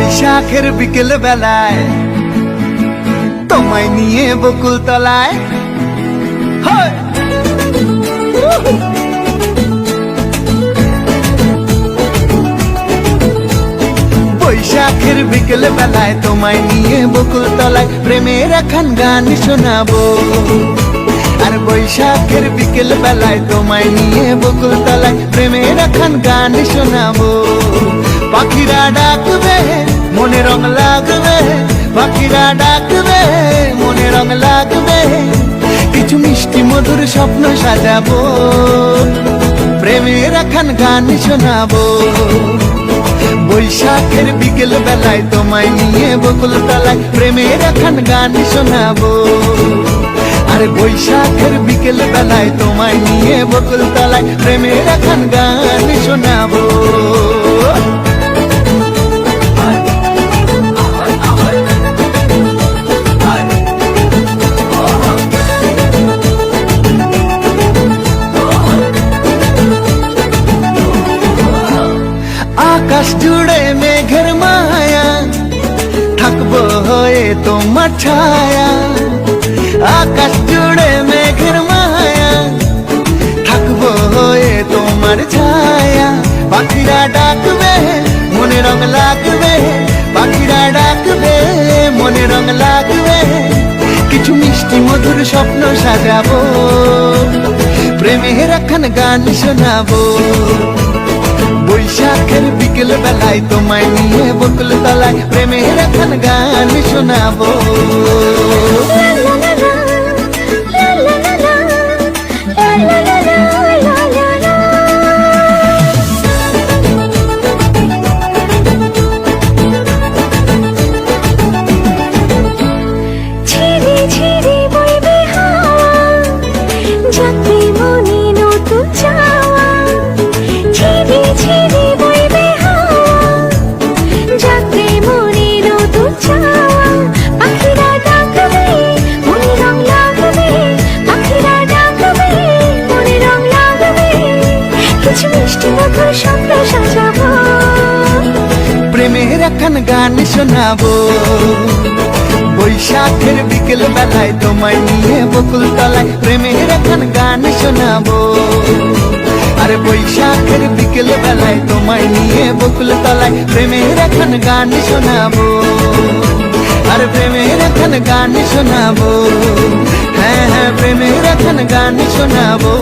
বৈশাখের বিকেল বেলায় তোমায় নিয়ে বকুল তলায় বৈশাখের বিকেল বেলায় তোমায় নিয়ে বকুল তলায় প্রেমের এখন গান শোনাবো। আর বৈশাখের বিকেল বেলায় তোমায় নিয়ে বকুল তলায় প্রেমের এখন গান শোনাবো। পাখিরা ডাকবে মনে রং লাগবে, পাখিরা ডাকবে মনে রং লাগবে, কিছু মিষ্টি মধুর স্বপ্ন সাজাবো, প্রেমের এখন গান শোনাবো। বৈশাখের বিকেল বেলায় তোমায় নিয়ে বকুল তলায় প্রেমের এখন গান শোনাবো। আর বৈশাখের বিকেল বেলায় তোমায় নিয়ে বকুল তলায় প্রেমের এখন গান শোনাবো। আকাশ জুড়ে মেঘের মায়া, থাকবো হয়ে তোমার ছায়া। আকাশ জুড়ে মেঘের মায়া, থাকবো হয়ে তোমার ছায়া। পাখিরা ডাকবে মনে রং লাগবে, পাখিরা ডাকবে মনে রং লাগবে, কিছু মিষ্টি মধুর স্বপ্ন সাজাবো, প্রেমের এখন গান শোনাবো। বৈশাখের বিকেল বেলায় তোমায় নিয়ে বকুল তলায় প্রেমের এখন গান শোনাবো। প্রেমের এখন গান শোনাবো। বৈশাখের বিকেল বেলায় তোমায় নিয়ে বকুল তলায় প্রেমের এখন গান শোনাবো। আর বৈশাখের বিকেল বেলায় তোমায় নিয়ে বকুল তলায় প্রেমের এখন গান শোনাবো। আর প্রেমের এখন গান শোনাবো, হ্যাঁ হ্যাঁ প্রেমের এখন গান শোনাবো।